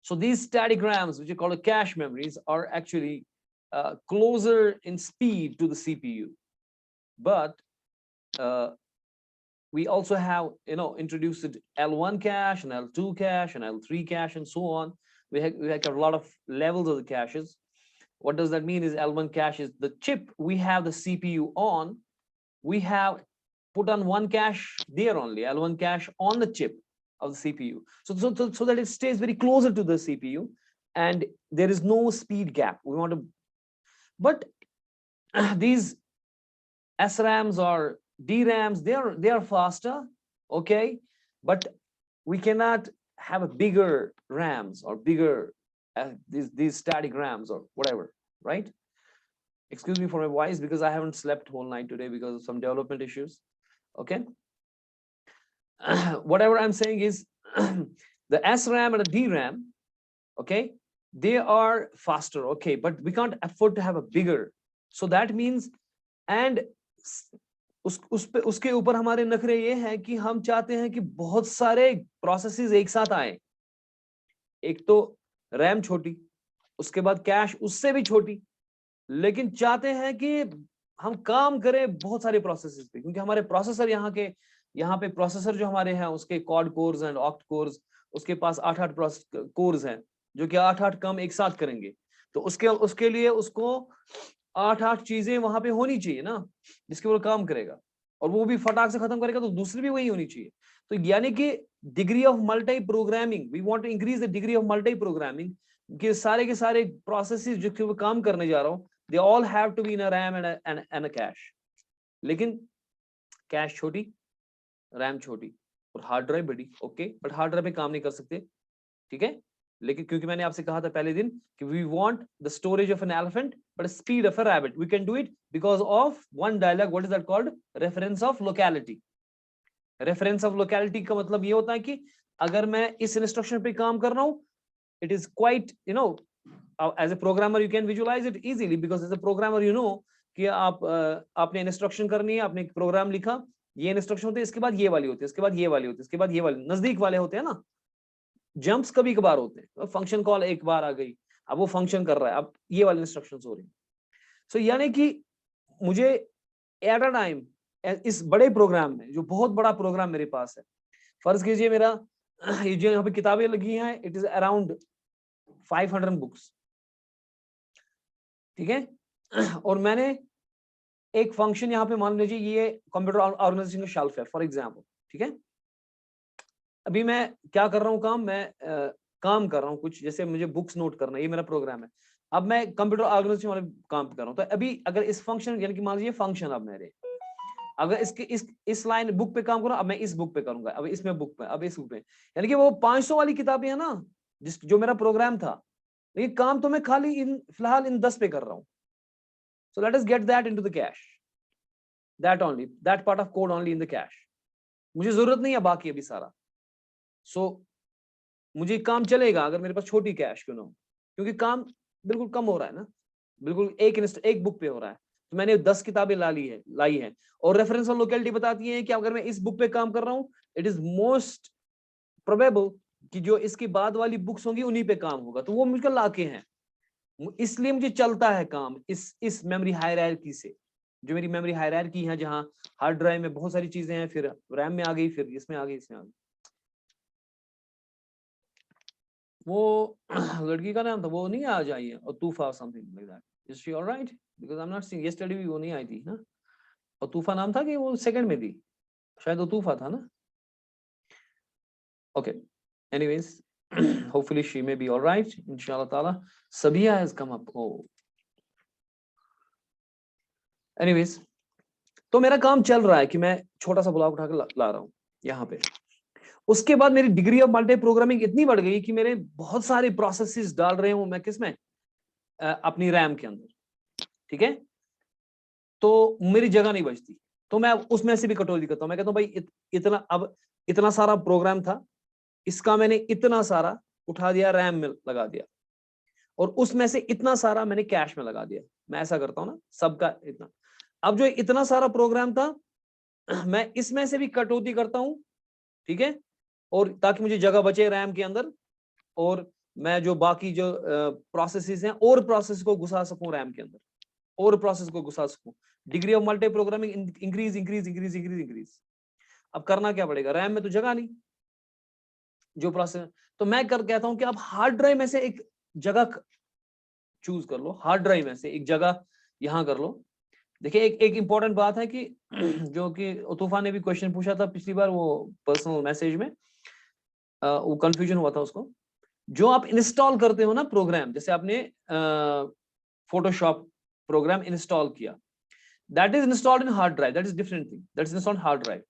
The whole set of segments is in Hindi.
So these static RAMs, which are called cache memories, are actually closer in speed to the CPU. But we also have, introduced L1 cache and L2 cache and L3 cache and so on. We have a lot of levels of the caches. What does that mean is L1 cache is the chip we have the CPU on. We have put on one cache there only, L1 cache on the chip of the CPU. So that it stays very closer to the CPU and there is no speed gap. We want to, but these SRAMs or DRAMs, they are faster, okay, but we cannot have a bigger RAMs or bigger these static RAMs or whatever, right? Excuse me for my voice because I haven't slept whole night today because of some development issues. Okay. Whatever I'm saying is the SRAM and the DRAM, okay, they are faster, okay, but we can't afford to have a bigger. So that means, and उसके ऊपर हमारे नखरे ये हैं कि हम चाहते हैं कि बहुत सारे प्रोसेसेस एक साथ आए. एक तो रैम छोटी, उसके बाद कैश उससे भी छोटी, लेकिन चाहते हैं कि हम काम करें बहुत सारे प्रोसेसेस पे, क्योंकि हमारे प्रोसेसर यहाँ पे प्रोसेसर जो हमारे हैं उसके quad course and oct course, उसके पास 8 कोर्स हैं जो कि 8 काम एक साथ करेंगे. तो उसके लिए उसको 8 चीजें वहां पे होनी चाहिए ना, जिसके वो काम करेगा, और वो भी फटाक से खत्म करेगा, तो दूसरी भी वही होनी चाहिए. तो यानी कि degree of multiprogramming, we want to increase the degree of multiprogramming, कि सारे के सारे प्रोसेसेस जो वो काम करने जा रहा हूं, they all have to be in a RAM and a cache. लेकिन कैश छोटी, रैम छोटी और हार्ड ड्राइव बड़ी, ओके, बट हार्ड ड्राइव पे काम नहीं कर सकते, ठीक है. लेकिन क्योंकि मैंने आपसे कहा था पहले दिन कि we want the storage of an elephant but speed of a rabbit. We can do it because of one dialogue. What is that called? Reference of locality. Reference of locality का मतलब ये होता है कि अगर मैं इस इंस्ट्रक्शन पे काम कर रहा हूं, it is quite, as a programmer you can visualise it easily, because as a programmer you know कि आपने इंस्ट्रक्शन करनी है, आपने एक प्रोग्राम लिखा, ये इंस्ट्रक्शन होते हैं, इसके बाद ये वाली होती है, इसके बाद ये वाली होती है, इसके बाद ये वाली, नजदीक वाले होते हैं ना. जंप्स कभी कभार होते हैं, फंक्शन कॉल एक बार आ गई, अब वो फंक्शन कर रहा है, अब ये वाले इंस्ट्रक्शंस हो रही हैं. सो यानी कि मुझे एट अ टाइम इस बड़े प्रोग्राम में, जो बहुत बड़ा प्रोग्राम मेरे पास है, फर्ज कीजिए मेरा ये जो यहाँ पे किताबें लगी हैं, इट इज अराउंड 500 बुक्स, ठीक है. और मैंने एक फंक्शन यहाँ पे, मान लीजिए ये कंप्यूटर ऑर्गेनाइजेशन का शेल्फ है फॉर एग्जाम्पल, ठीक है. अभी मैं क्या कर रहा हूँ काम, मैं काम कर रहा हूँ कुछ, जैसे मुझे बुक्स नोट करना है, ये मेरा प्रोग्राम है. अब मैं कंप्यूटर ऑर्गेनाइजेशन वाले काम कर रहा हूँ, तो अभी अगर इस फंक्शन, यानी कि मान लीजिए फंक्शन, अब मेरे अगर इस लाइन बुक पे काम करूँ, अब मैं इस बुक पे करूंगा, अब इसमें बुक पे, अब इस बुक पे, यानी कि वो 500 वाली किताबें है ना, जो मेरा प्रोग्राम था, लेकिन काम तो मैं खाली फिलहाल इन 10 पे कर रहा हूँ. So let us get that into the cash, that part of code only in the cash. मुझे जरूरत नहीं है बाकी अभी सारा. सो मुझे काम चलेगा अगर मेरे पास छोटी कैश क्यों ना हो, क्योंकि काम बिल्कुल कम हो रहा है ना, बिल्कुल एक बुक पे हो रहा है. तो मैंने 10 किताबें लाई है, और रेफरेंस और लोकेलिटी बताती है कि अगर मैं इस बुक पे काम कर रहा हूँ, इट इज मोस्ट प्रोबेबल कि जो इसके बाद वाली बुक्स होंगी उन्हीं पे काम होगा, तो वो मुझे लाके हैं. इसलिए मुझे चलता है काम इस मेमोरी हायरार्की से, जो मेरी मेमोरी हायरार्की है, जहां हार्ड ड्राइव में बहुत सारी चीजें हैं, फिर रैम में आ गई, फिर इसमें आ गई, इसमें आ गई. वो लड़की का नाम था, वो नहीं आ जाइए, और तूफा something like that. Is she alright? Because I am not seeing, yesterday भी वो नहीं आई थी ना, और तूफा नाम था कि वो सेकंड में थी, शायद वो तूफा था ना. Okay, anyways, hopefully she may be all right, inshallah taala. Sabia has come up. Oh, anyways, तो मेरा काम चल रहा है कि मैं छोटा सा ब्लॉक उठा के ला रहा हूँ यहाँ पे. उसके बाद मेरी डिग्री ऑफ मल्टी प्रोग्रामिंग इतनी बढ़ गई कि मेरे बहुत सारे प्रोसेसेस डाल रहे हूँ मैं किसमें, अपनी रैम के अंदर, ठीक है. तो मेरी जगह नहीं बचती, तो मैं उसमें से भी कटौती करता हूँ. मैं कहता हूँ भाई अब इतना सारा प्रोग्राम था, इसका मैंने इतना सारा उठा दिया, रैम में लगा दिया, और उसमें से इतना सारा मैंने कैश में लगा दिया. मैं ऐसा करता हूँ ना, सबका इतना. अब जो इतना सारा प्रोग्राम था, मैं इसमें से भी कटौती करता हूँ, ठीक है, और ताकि मुझे जगह बचे रैम के अंदर, और मैं जो बाकी जो प्रोसेसेस हैं और प्रोसेस को घुसा सकूं रैम के अंदर, और प्रोसेस को घुसा सकूं। Degree of multi programming increase increase increase increase increase. अब करना क्या पड़ेगा, रैम में तो जगह नहीं जो प्रोसेस, तो मैं कर कहता हूं कि आप हार्ड ड्राइव में से एक जगह चूज कर लो, हार्ड ड्राइव में से एक जगह यहां कर लो। देखिए एक इंपॉर्टेंट बात है कि जो कि तूफान ने भी क्वेश्चन पूछा था पिछली बार वो पर्सनल मैसेज में, वो कंफ्यूजन हुआ था उसको। जो आप इंस्टॉल करते हो ना प्रोग्राम, जैसे आपने फोटोशॉप प्रोग्राम इंस्टॉल किया, that is installed in hard drive, that is different thing, that is installed hard drive.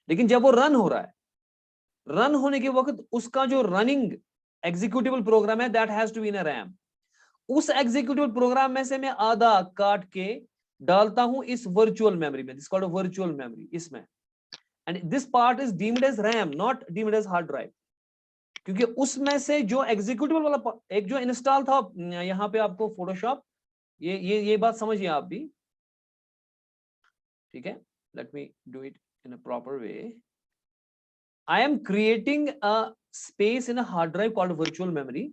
लेकिन जब वो रन हो रहा है, रन होने के वक्त उसका जो रनिंग एग्जीक्यूटिबल प्रोग्राम है that has to be in a RAM. उस एग्जीक्यूटिव प्रोग्राम में से मैं आधा काट के डालता हूं इस वर्चुअल मेमोरी में, दिस कॉल्ड वर्चुअल मेमोरी इसमें, and this part is deemed as RAM, not deemed as hard drive. क्योंकि उसमें से जो एग्जीक्यूटिव वाला एक जो इंस्टॉल था यहाँ पे आपको फोटोशॉप, ये बात समझिए आप भी, ठीक है। Let me do it in a proper way. I am creating a space in a hard drive called virtual memory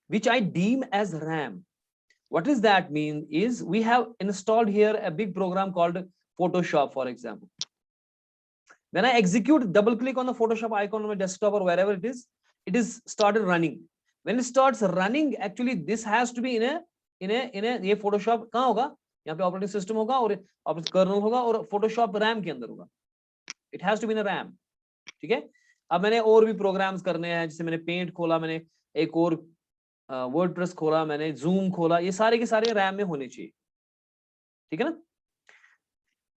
which I deem as RAM. What does that mean is we have installed here a big program called Photoshop, for example. When I execute, double click on the Photoshop icon on my desktop or wherever it is started running. When it starts running, actually this has to be in a ये Photoshop कहाँ होगा, यहाँ पे ऑपरेटिंग सिस्टम होगा और कर्नल होगा और Photoshop RAM के अंदर होगा. It has to be in a RAM. ठीक है. अब मैंने और भी प्रोग्राम्स करने हैं, जैसे मैंने पेंट खोला, मैंने एक और वर्डप्रेस खोला, मैंने जूम खोला, ये सारे के सारे रैम में होने चाहिए, ठीक है ना।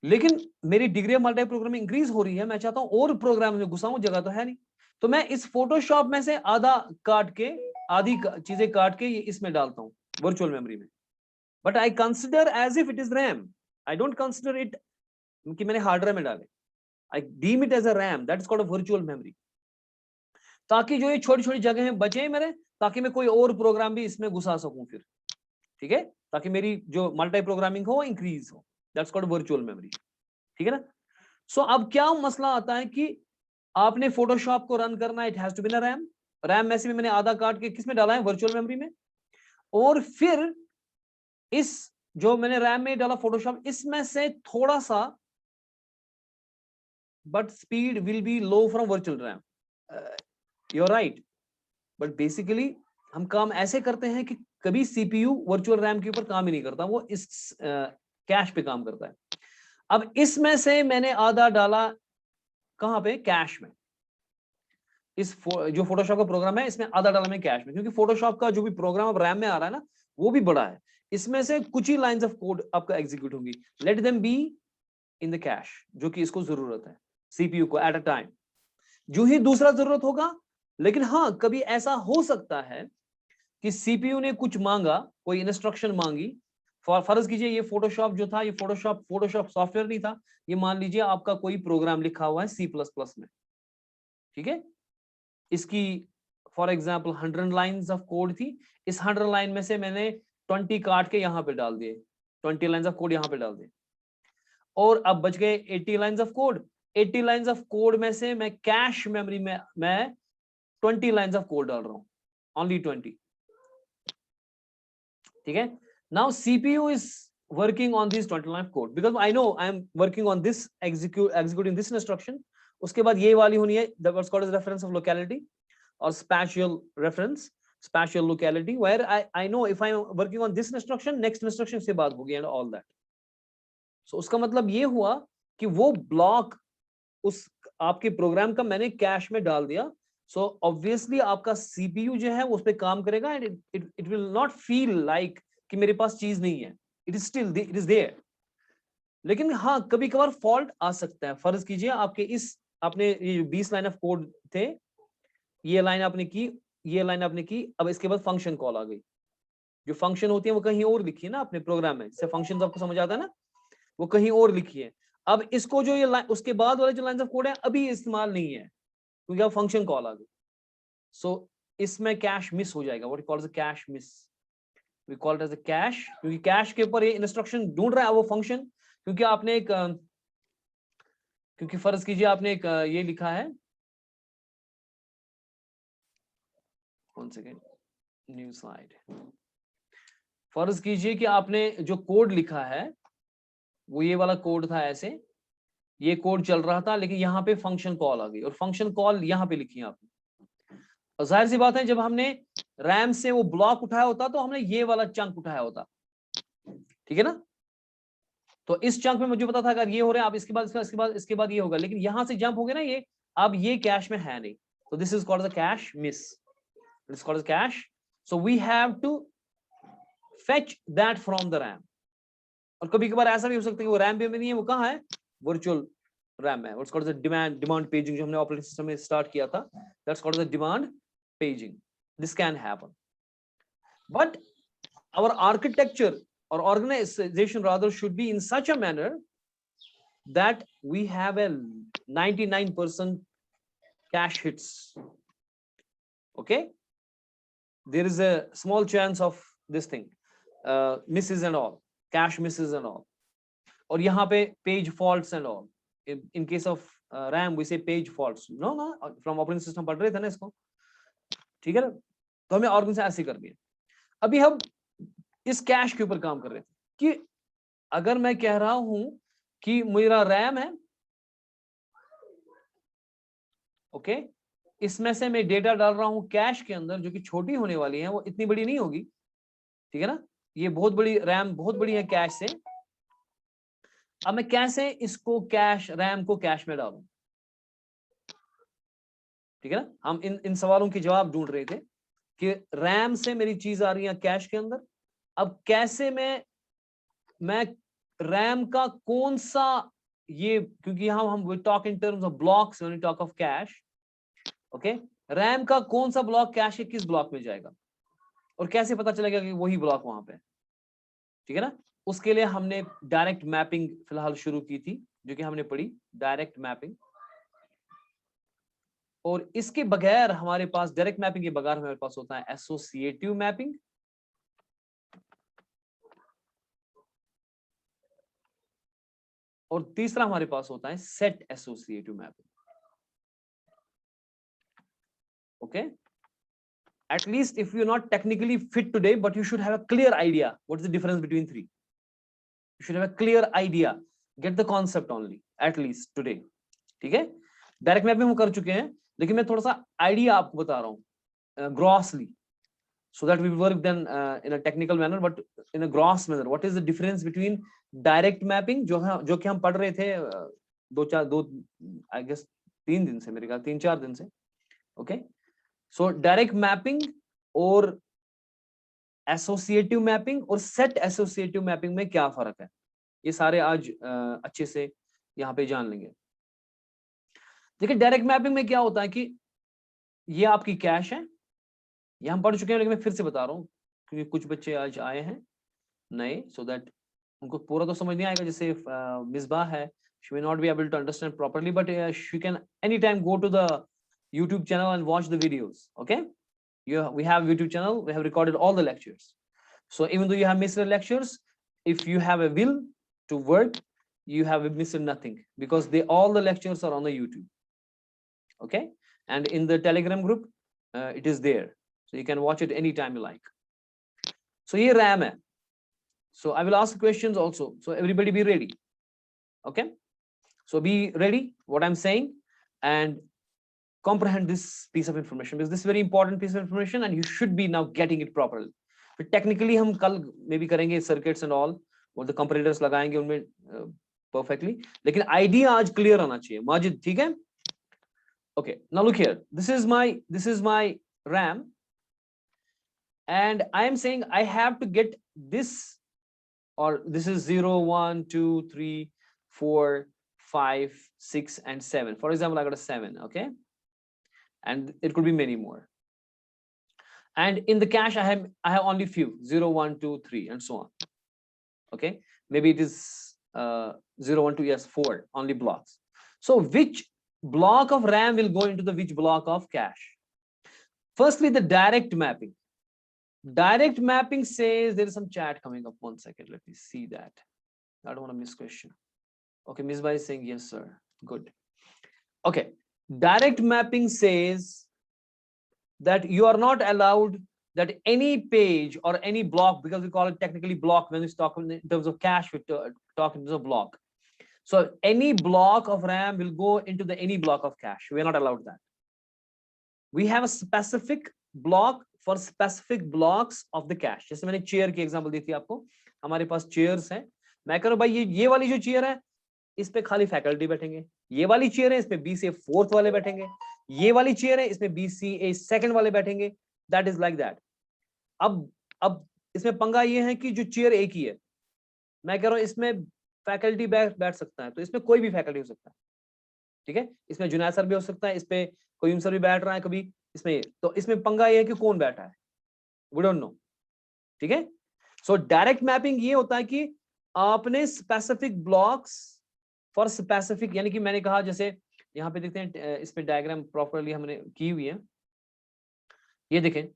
लेकिन मेरी degree of multi programming increase हो रही है, मैं चाहता हूं और प्रोग्राम में घुसाऊं, जगह तो है नहीं, तो मैं इस फोटोशॉप में से आधा काट के, आधी चीजें काट के ये इसमें डालता हूं वर्चुअल मेमोरी में। But I consider as if it is RAM, I don't consider it कि मैंने हार्ड ड्राइव में डाले, I deem it as a RAM, that is called a virtual memory, ताकि जो ये छोटी छोटी जगह बचे मेरे, ताकि मैं कोई और प्रोग्राम भी इसमें घुसा सकूं फिर, ठीक है, ताकि मेरी जो मल्टी प्रोग्रामिंग हो इंक्रीज हो, दैट्स कॉल्ड वर्चुअल मेमोरी, ठीक है ना। सो अब क्या मसला आता है कि आपने फोटोशॉप को रन करना है, it has to be in RAM, RAM में से भी मैंने आधा काट के किस में डाला है, वर्चुअल मेमोरी में, और फिर इस जो मैंने रैम में डाला फोटोशॉप, इसमें से थोड़ा सा, but speed will be low from virtual RAM, you are right, but basically हम काम ऐसे करते हैं कि कभी सीपीयू वर्चुअल रैम के ऊपर काम ही नहीं करता, वो इस कैश पे काम करता है। अब इसमें से मैंने आधा डाला कहां पे, कैश में, इस जो फोटोशॉप का प्रोग्राम है इसमें आधा डाला मैं कैश में, क्योंकि फोटोशॉप का जो भी प्रोग्राम अब रैम में आ रहा है ना, वो भी बड़ा है, इसमें से कुछ ही लाइंस ऑफ कोड आपका एग्जीक्यूट होंगी, let them be in the cash, जो कि इसको जरूरत है सीपीयू को एट अ टाइम, जो ही दूसरा जरूरत होगा। लेकिन हाँ, कभी ऐसा हो सकता है कि सीपीयू ने कुछ मांगा, कोई इंस्ट्रक्शन मांगी, फर्ज कीजिए ये फोटोशॉप जो था, ये फोटोशॉप सॉफ्टवेयर नहीं था, ये मान लीजिए आपका कोई प्रोग्राम लिखा हुआ है C++ में, ठीक है, इसकी for example 100 lines of code थी, इस 100 लाइन में से मैंने 20 काट के यहां पे डाल दिए, 20 लाइंस ऑफ कोड यहां पे डाल दिए, और अब बच गए 80 lines of code. 80 lines of code में से मैं कैश मेमोरी में मैं 20 लाइंस ऑफ कोड डाल रहा हूं, ओनली 20, ठीक है। Now CPU is working on this 20 line of code, because I know I am working on this executing this instruction, उसके बाद ये वाली होनी है, that was called as reference of locality or spatial reference, spatial locality, where I know if I am working on this instruction, next instruction से बात होगी and all that. So उसका मतलब ये हुआ कि वो ब्लॉक उस आपके प्रोग्राम का मैंने कैश में डाल दिया, so obviously आपका CPU जो है उस पे काम करेगा and it will not feel like कि मेरे पास चीज नहीं है, it is still it is there. लेकिन हाँ, कभी कभार फॉल्ट आ सकता है, फर्ज कीजिए आपके इस आपने ये 20 लाइन ऑफ कोड थे, ये लाइन आपने की, ये लाइन आपने की, अब इसके बाद फंक्शन कॉल आ गई, जो फंक्शन होती है वो कहीं और लिखी है ना अपने प्रोग्राम में, इससे फंक्शन आपको समझ आता है ना, वो कहीं और लिखी है। अब इसको जो ये लाइन उसके बाद वाले जो लाइंस ऑफ कोड है अभी इस्तेमाल नहीं है, क्योंकि अब फंक्शन कॉल आ गई, सो इसमें कैश मिस हो जाएगा, what calls a cache miss, we call it as a cache, क्योंकि कैश के ऊपर ये इंस्ट्रक्शन ढूंढ रहा है वो फंक्शन, क्योंकि आपने एक क्योंकि फर्ज कीजिए आपने एक ये लिखा है, 1 सेकेंड, न्यू स्लाइड। फर्ज कीजिए कि आपने जो कोड लिखा है वो ये वाला कोड था, ऐसे ये कोड चल रहा था, लेकिन यहाँ पे फंक्शन कॉल आ गई और फंक्शन कॉल यहाँ पे लिखी है आपने। और जाहिर सी बात है जब हमने रैम से वो ब्लॉक उठाया होता तो हमने ये वाला चंक उठाया होता, ठीक है ना। तो इस चंक में मुझे पता था अगर ये हो रहा है, अब इसके बाद इसके बाद ये होगा, लेकिन यहां से जंप हो गया ना ये, अब ये कैश में है नहीं, तो this is called the cache miss, it is called the cache. So we have to fetch that from the RAM. और कभी कभार ऐसा भी हो सकता है कि वो रैम पे में नहीं है, वो कहाँ है, वर्चुअल रैम है। What's called the demand paging, जो हमने ऑपरेटिंग सिस्टम में स्टार्ट किया था, that's called the demand paging. This can happen, but our architecture or organization rather should be in such a manner that we have a 99% cache hits. Okay, there is a small chance of this thing, misses and all, cache misses and all, और यहाँ पे page faults and all. In case of RAM we say page faults. No, from operating system पढ़ रहे थे ना इसको, ठीक है ना। तो हमें ऑर्गेनाइजेशन ऐसे करनी है। अभी हम इस कैश के ऊपर काम कर रहे थे कि अगर मैं कह रहा हूं कि मेरा रैम है, ओके, इसमें से मैं डेटा डाल रहा हूं कैश के अंदर जो कि छोटी होने वाली है, वो इतनी बड़ी नहीं होगी, ठीक है ना। ये बहुत बड़ी रैम, बहुत बड़ी है कैश से। अब मैं कैसे इसको कैश, रैम को कैश में डालूं, ठीक है ना। हम इन सवालों के जवाब ढूंढ रहे थे कि रैम से मेरी चीज आ रही है कैश के अंदर, अब कैसे मैं रैम का कौन सा ये, क्योंकि हम talk in terms of blocks when we talk of cache, okay, RAM का कौन सा ब्लॉक कैश के किस ब्लॉक में जाएगा और कैसे पता चलेगा कि वही ब्लॉक वहां पे, ठीक है ना। उसके लिए हमने डायरेक्ट मैपिंग फिलहाल शुरू की थी, जो कि हमने पढ़ी डायरेक्ट मैपिंग। और इसके बगैर हमारे पास, डायरेक्ट मैपिंग के बगैर हमारे पास होता है एसोसिएटिव मैपिंग, और तीसरा हमारे पास होता है set associative mapping. Okay, at least if you're not technically fit today, but you should have a clear idea what's the difference between three. You should have a clear idea, get the concept only at least today, ठीक है। डायरेक्ट मैपिंग हम कर चुके हैं, लेकिन मैं थोड़ा सा आइडिया आपको बता रहा हूँ grossly, so that we work then in a technical manner, but in a gross manner. What is the difference between direct mapping, जो कि हम पढ़ रहे थे दो I guess 3 दिन से, मेरे ख्याल 3-4 दिन से, ओके। सो डायरेक्ट मैपिंग और एसोसिएटिव मैपिंग और सेट एसोसिएटिव मैपिंग में क्या फर्क है, ये सारे आज अच्छे से यहाँ पे जान लेंगे। देखिए डायरेक्ट मैपिंग में क्या होता है कि ये आपकी कैश है, ये हम पढ़ चुके हैं, लेकिन मैं फिर से बता रहा हूँ क्योंकि कुछ बच्चे आज आए हैं नए, सो दैट उनको पूरा तो समझ नहीं आएगा। जैसे मिसबाह है, she may not be able to understand properly, but she can anytime go to the YouTube channel and watch the videos. Okay, we have YouTube channel, we have recorded all the lectures. So even though you have missed the lectures, if you have a will to work, you have missed nothing, because all the lectures are on the YouTube. Okay, and in the Telegram group it is there, so you can watch it anytime you like. So here RAM hai. So I will ask questions also, so everybody be ready. Okay, so be ready what I'm saying and comprehend this piece of information, because this is very important piece of information and you should be now getting it properly. फिर technically हम कल maybe करेंगे circuits and all, और the comparators लगाएंगे उनमें perfectly, लेकिन idea आज clear आना चाहिए। माजिद ठीक है? Okay, now look here, this is my RAM, and I am saying I have to get this, or this is 0, 1, 2, 3, 4, 5, 6 and 7. For example, I got a 7, okay, and it could be many more. And in the cache I have only few, 0, 1, 2, 3 and so on. Okay, maybe it is 0, 1, 2, yes, 4 only blocks. So which block of RAM will go into the which block of cache? Firstly, the direct mapping. Direct mapping says, there is some chat coming up, 1 second, let me see that. I don't want to miss question. Okay, Ms. Bai is saying yes sir, good. Okay, direct mapping says that you are not allowed that any page or any block, because we call it technically block when we talk in terms of cache, we talk in terms of block. So any block of RAM will go into the any block of cache. We are not allowed that. We have a specific block for specific blocks of the cache. जैसे मैंने चेयर की एग्जांपल दी थी आपको, हमारे पास चेयर्स हैं, मैं कह रहा हूं भाई ये वाली जो चेयर है इस पे खाली फैकल्टी बैठेंगे, ये वाली चेयर है इसमें BCA 4th वाले बैठेंगे, ये वाली चेयर है इसमें BCA 2nd वाले बैठेंगे, दैट इज लाइक दैट। अब इसमें पंगा ये है कि जो चेयर एक ही है, मैं कह रहा हूं इसमें फैकल्टी बैठ सकता है, तो इसमें कोई भी फैकल्टी हो सकता है, ठीक है, इसमें जुनैद सर भी हो सकता है, इस पे कोई सर भी बैठ रहा है कभी इसमें, तो इसमें पंगा ये है कि कौन बैठा है, वी डोंट नो, ठीक है। सो डायरेक्ट मैपिंग ये होता है कि आपने स्पेसिफिक ब्लॉक्स फॉर स्पेसिफिक, यानी कि मैंने कहा जैसे यहाँ पे देखते हैं, इस पे डायग्राम प्रॉपरली हमने की हुई है, ये देखें,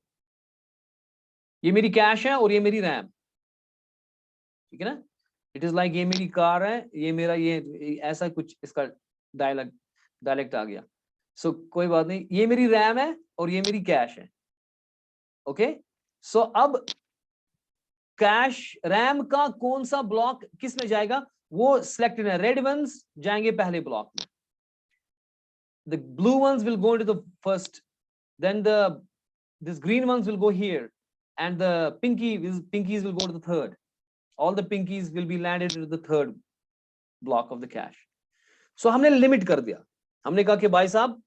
ये मेरी कैश है और ये मेरी रैम, ठीक है ना, इट इज लाइक ये मेरी कार है, ये मेरा ये ऐसा कुछ इसका डायलेक्ट आ गया। सो कोई बात नहीं, ये मेरी रैम है और ये मेरी कैश है, ओके। सो अब कैश रैम का कौन सा ब्लॉक किस में जाएगा, वो सिलेक्टेड है, रेड वंस जाएंगे पहले ब्लॉक में, the blue ones will go into the first, then this green ones will go here, and the pinkies will go to the third. All the pinkies will be landed into the third block of the cache. So हमने लिमिट कर दिया, हमने कहा कि भाई साहब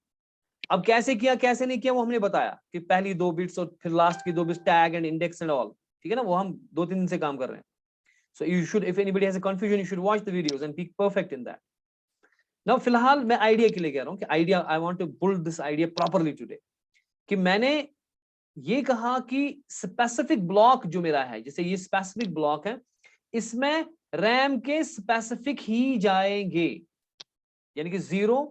अब कैसे किया कैसे नहीं किया वो हमने बताया कि पहली 2 बिट्स और फिर लास्ट की 2 bits tag and index and all, ठीक है ना, वो हम 2-3 दिन से काम कर रहे हैं। So you should, if anybody has a confusion, you should watch the videos and be perfect in that. Now फिलहाल मैं आइडिया के लिए कह रहा हूँ कि idea, I want to build this idea properly today, कि मैंने ये कहा कि स्पेसिफिक ब्लॉक जो मेरा है, जैसे ये स्पेसिफिक ब्लॉक है, इसमें रैम के स्पेसिफिक ही जाएंगे, यानी कि 0,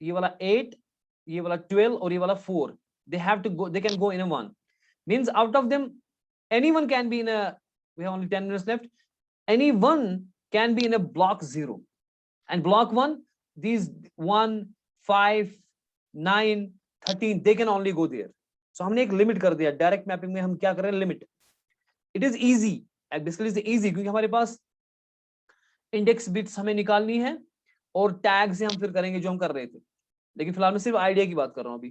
ये वाला 8, ये वाला 12 और ये वाला 4, they have to go, they can go in a 1, means out of them anyone can be in a, we have only 10 minutes left, anyone can be in a block 0, and block 1, these 1, 5, 9, 13 they can only go there. So हमने एक लिमिट कर दिया, डायरेक्ट मैपिंग में हम क्या कर रहे हैं, limit. It is easy, basically is easy, क्योंकि हमारे पास इंडेक्स बिट्स हमें निकालनी है और टैग से हम फिर करेंगे जो हम कर रहे थे, लेकिन फिलहाल मैं सिर्फ आइडिया की बात कर रहा हूँ अभी,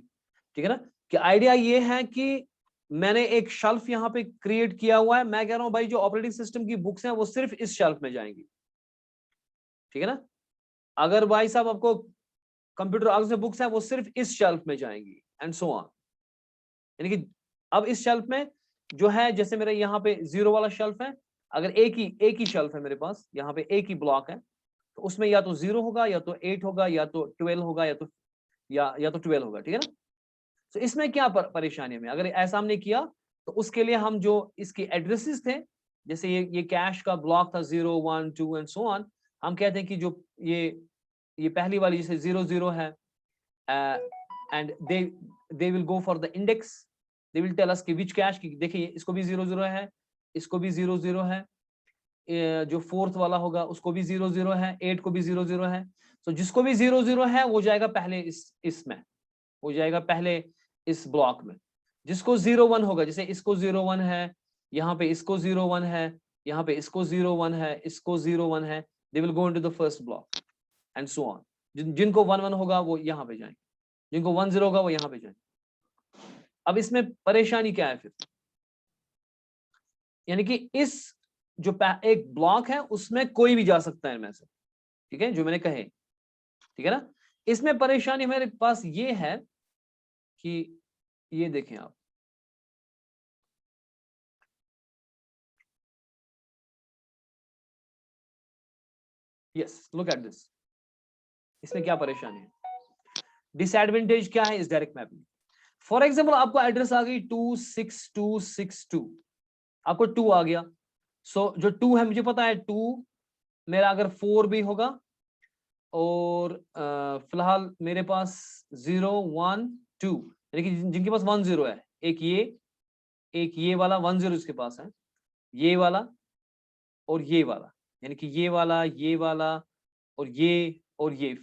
ठीक है ना, कि आइडिया ये है कि मैंने एक शेल्फ यहाँ पे क्रिएट किया हुआ है, मैं कह रहा हूँ भाई जो ऑपरेटिंग सिस्टम की बुक्स हैं वो सिर्फ इस शेल्फ में जाएंगी, ठीक है ना, अगर भाई साहब आपको कंप्यूटर आगे से बुक्स है वो सिर्फ इस शेल्फ में जाएंगी, एंड सो ऑन। यानी कि अब इस शेल्फ में जो है, जैसे मेरा यहाँ पे 0 वाला शेल्फ है, अगर एक ही शेल्फ है मेरे पास, यहाँ पे एक ही ब्लॉक है, तो उसमें या तो 0 होगा, या तो 8 होगा, या तो 12 होगा, या तो 12 होगा, ठीक है ना। तो इसमें क्या परेशानी है, अगर ऐसा हमने किया तो उसके लिए हम जो इसके एड्रेसेस थे, जैसे ये कैश का ब्लॉक था 0, 1, 2 एंड सो ऑन, हम कहते हैं कि जो ये पहली वाली जैसे 0, 0 है, and they will go for the index, they will tell us कि विच कैश की, देखिए इसको भी 0, 0 है, इसको भी 0, 0 है, जो 4th वाला होगा उसको भी 0, 0 है, 8 को भी 0, 0 है। तो जिसको भी 0, 0 है वो जाएगा पहले इसमें, वो जाएगा पहले इस ब्लॉक में। जिसको 0, 1 होगा, जैसे इसको 0, 1 है, यहाँ पे इसको 0, 1 है, यहाँ पे इसको 0, 1 है, इसको 0, 1 है, दे will go into the first block and so on. जिनको 1, 1 होगा वो यहाँ पे जाएंगे, जिनको 1, 0 होगा वो यहाँ पे जाएंगे। अब इसमें परेशानी क्या है फिर, यानी कि इस जो एक ब्लॉक है उसमें कोई भी जा सकता है इनमें से, ठीक है, जो मैंने कहे, ठीक है ना। इसमें परेशानी मेरे पास ये है कि ये देखें आप, यस लुक एट दिस, इसमें क्या परेशानी है, डिसएडवांटेज क्या है इस डायरेक्ट मैपिंग। फॉर एग्जांपल आपको एड्रेस आ गई 26262, आपको 2 आ गया, सो जो 2 है मुझे पता है 2 मेरा अगर 4 भी होगा, और फिलहाल मेरे पास 0, 1, 2, यानी कि जिनके पास 1, 0 है, एक ये वाला 1, 0 इसके पास है, ये वाला और ये वाला, यानी कि ये वाला और ये,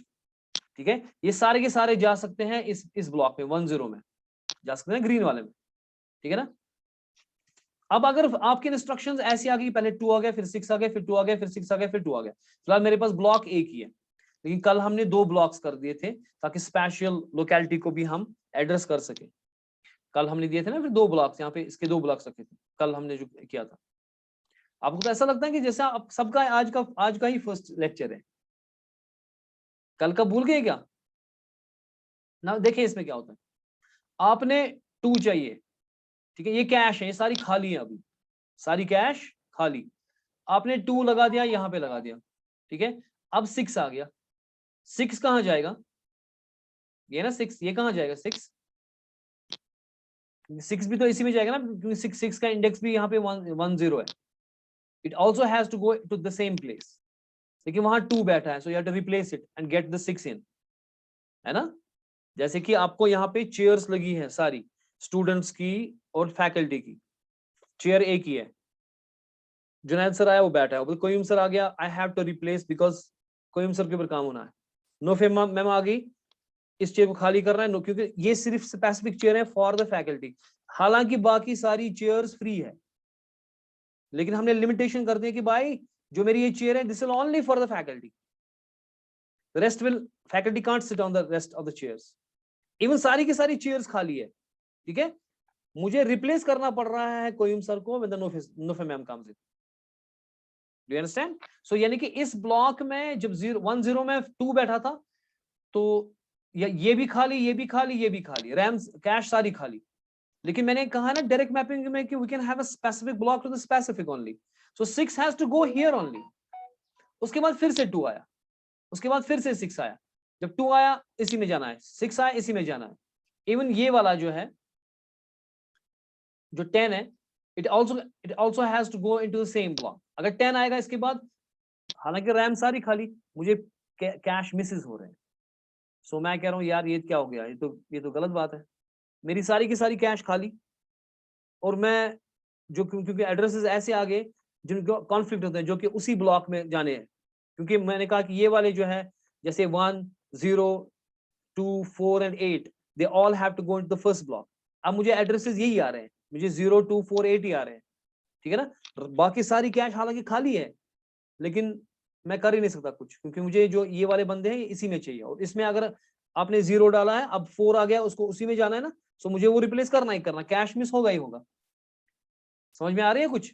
ठीक है, ये सारे के सारे जा सकते हैं इस ब्लॉक में 1, 0 में जा सकते हैं, ग्रीन वाले में, ठीक है ना। अब अगर आपकी इंस्ट्रक्शंस ऐसी आ गई, पहले 2 आ गया, फिर 6 आ गया, फिर 2 आ गया, फिर 6 आ गया, फिर 2 आ गया, फिलहाल मेरे पास ब्लॉक एक ही है, लेकिन कल हमने 2 ब्लॉक्स कर दिए थे ताकि स्पेशल लोकेलिटी को भी हम एड्रेस कर सके। कल हमने दिए थे ना फिर 2 ब्लॉक्स, यहाँ पे इसके 2 ब्लॉक्स रखे थे कल हमने जो किया था। आपको तो ऐसा लगता है कि जैसा आप सबका आज का ही फर्स्ट लेक्चर है, कल का भूल गए क्या ना। देखिए इसमें क्या होता है, आपने 2 चाहिए, ठीक है, ये कैश है, ये सारी खाली है, अभी सारी कैश खाली, आपने 2 लगा दिया, यहां पे लगा दिया, ठीक है। अब 6 आ गया, 6 कहां जाएगा, ये ना 6, ये कहां जाएगा 6, 6 भी तो इसी में जाएगा ना, क्योंकि 6 का इंडेक्स भी यहाँ पे 10 है। It also has to go to the same place, लेकिन वहां 2 बैठा है, so you have to replace it and get the 6 in, है ना। जैसे कि आपको यहाँ पे चेयर्स लगी है सारी, स्टूडेंट्स की और फैकल्टी की, चेयर एक ही है, जुनैद सर आया वो बैठा है, कोयम सर आ गया, I have to replace because Koyam sir के ऊपर काम होना है। नोफे मैम आ गई, इस चेयर को खाली करना है, क्योंकि ये सिर्फ स्पेसिफिक चेयर है फॉर द फैकल्टी, हालांकि बाकी सारी चेयर्स फ्री है, लेकिन हमने लिमिटेशन कर दी कि भाई जो मेरी ये चेयर है this will only for the faculty, the rest will, faculty can't sit on the rest of the chairs, even सारी की सारी चेयर्स खाली है, ठीक है। मुझे रिप्लेस करना पड़ रहा है कोयम सर को with Nofe ma'am comes in, do you understand. So यानी कि इस ब्लॉक में जब 10 में 2 बैठा था, तो ये भी खाली, ये भी खाली, ये भी खाली, रैम कैश सारी खाली, लेकिन मैंने कहा ना डायरेक्ट मैपिंग में कि we can have a specific block to the specific only, so 6 has to go here only. उसके बाद फिर से 2 आया, उसके बाद फिर से 6 आया, जब 2 आया इसी में जाना है, 6 आया इसी में जाना है, इवन ये वाला जो है जो 10 है, it also has to go into the same block. अगर 10 आएगा इसके बाद, हालांकि रैम सारी खाली, मुझे कैश मिसेस हो रहे हैं, सो मैं कह रहा हूँ यार ये क्या हो गया, ये तो गलत बात है, मेरी सारी की सारी कैश खाली, और मैं जो क्योंकि एड्रेसेस ऐसे आ गए जिनको कॉन्फ्लिक्ट होते हैं, जो कि उसी ब्लॉक में जाने हैं, क्योंकि मैंने कहा कि ये वाले जो है जैसे 1 0 2 4 and 8 they all have to go into the first block. अब मुझे एड्रेसेस यही आ रहे हैं, मुझे 0 2 4 8 ही आ रहे हैं, ठीक है ना। बाकी सारी कैश हालांकि खाली है, लेकिन मैं कर ही नहीं सकता कुछ, क्योंकि मुझे जो ये वाले बंदे हैं इसी में चाहिए, और इसमें अगर आपने 0 डाला है, अब 4 आ गया, उसको उसी में जाना है ना, सो मुझे वो रिप्लेस करना ही करना, कैश मिस होगा ही होगा। समझ में आ रही है कुछ।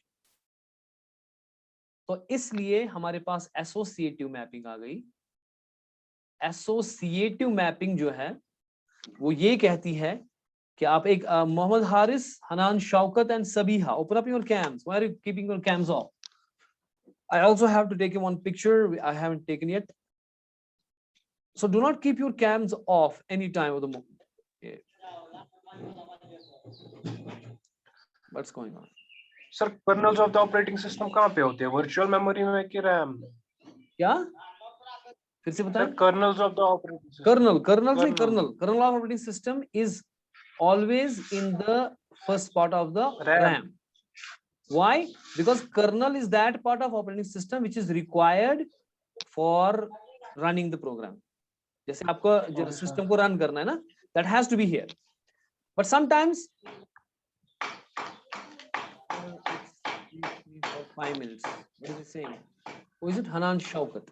तो इसलिए हमारे पास एसोसिएटिव मैपिंग आ गई। एसोसिएटिव मैपिंग जो है वो ये कहती है कि आप एक Mohammed Haris, Hanan Shaukat and Sabiha, open up your cams, why are you keeping your cams off? I also have to take one picture, I haven't taken yet, so do not keep your cams off any time of the moment. Yeah. What's going on? Sir colonel's of the operating system कहाँ पे होते हैं, वर्चुअल मेमोरी में कि रैम में? क्या फिर से बताएं? Kernels of the operating system, kernel of operating system is always in the first part of the RAM. Why? Because kernel is that part of operating system which is required for running the program. जैसे आपको सिस्टम को रन करना है ना, that has to be here. But sometimes 5 minutes. What is it saying? Who is it? Hanan Shaukat.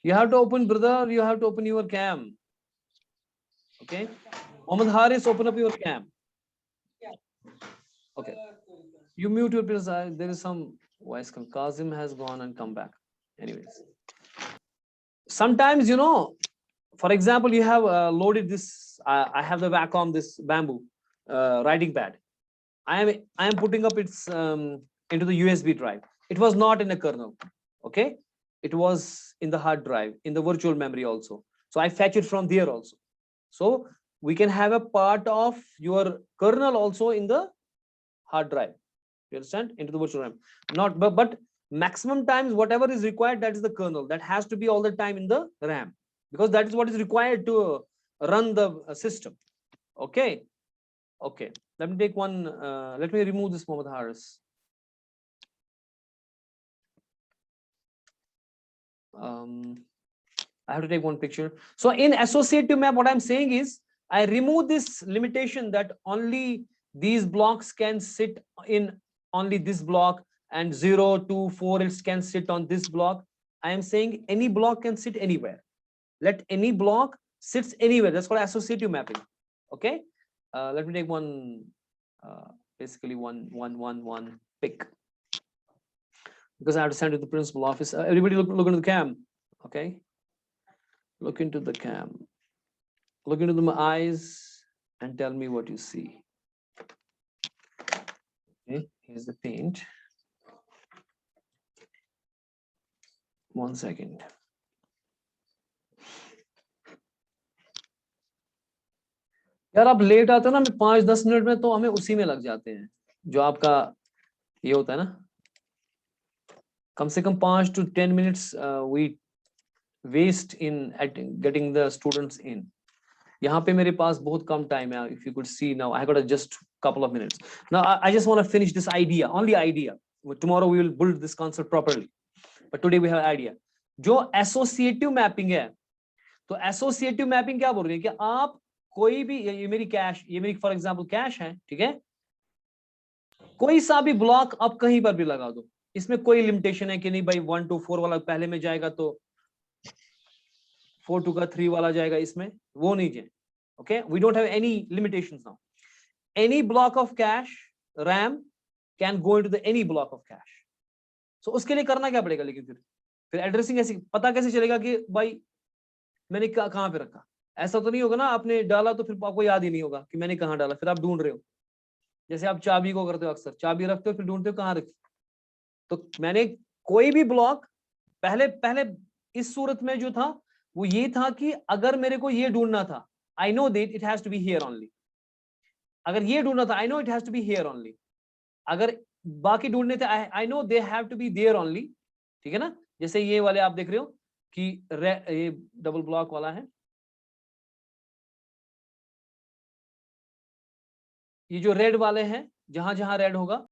You have to open, brother. You have to open your cam. Okay. Mohammed Haris, open up your cam. Okay. You mute your peers. There is some voice. Kazim has gone and come back. Anyways. Sometimes, you know, for example, you have loaded this. I have the Wacom, this bamboo writing pad. I am putting up its into the USB drive. It was not in a kernel. Okay. It was in the hard drive, in the virtual memory also. So I fetch it from there also. So we can have a part of your kernel also in the hard drive. You understand? Into the virtual RAM. Not but maximum times whatever is required, that is the kernel. That has to be all the time in the RAM, because that is what is required to run the system. Okay. Okay. Let me take one. Let me remove this Mohammed Haris. I have to take one picture. So in associative map, what I'm saying is I remove this limitation that only these blocks can sit in only this block and 0 to 4 it can sit on this block. I am saying any block can sit anywhere. Let any block sits anywhere. That's called associative mapping. Okay. Let me take one, basically one pick, because I have to send to the principal office. Everybody look into the cam. Okay. Look into the cam. Look into my eyes and tell me what you see. Okay, here's the paint. 1 second. यार आप लेट आते हो ना, 5-10 मिनट में, तो हमें उसी में लग जाते हैं जो आपका ये होता है ना, कम से कम 5 to 10 minutes we waste in getting the students in. यहाँ पे मेरे पास बहुत कम टाइम है. If you could see now, I got just couple of minutes. Now I just want to finish this idea, only idea. Tomorrow we will build this concept properly, but today we have idea. जो associative mapping है, तो associative mapping क्या बोल रही है कि आप कोई भी, ये मेरी कैश, ये मेरी फॉर एग्जांपल कैश है, ठीक है, कोई सा भी ब्लॉक आप कहीं पर भी लगा दो, इसमें कोई लिमिटेशन है कि नहीं भाई 1 to 4 वाला पहले में जाएगा तो 4 to 3 वाला जाएगा इसमें, वो नहीं जाए. Okay, we don't have any limitations now. Any block of cache RAM can go into the any block of cache. So उसके लिए करना क्या पड़ेगा, लेकिन फिर एड्रेसिंग ऐसी पता कैसे चलेगा कि भाई मैंने कहाँ पे रखा. ऐसा तो नहीं होगा ना आपने डाला तो फिर आपको याद ही नहीं होगा कि मैंने कहाँ डाला, फिर आप ढूंढ रहे हो. जैसे आप चाबी को करते हो, अक्सर चाबी रखते हो फिर ढूंढते हो कहाँ रखी. तो मैंने कोई भी ब्लॉक पहले इस सूरत में जो था वो ये था कि अगर मेरे को ये ढूंढना था, I know that it has to be here only. अगर ये ढूंढना था, I know it has to be here only. अगर बाकी ढूंढने थे, I know they have to be there only. ठीक है ना. जैसे ये वाले आप देख रहे हो कि ये डबल ब्लॉक वाला है, ये जो रेड वाले हैं, जहां जहां रेड होगा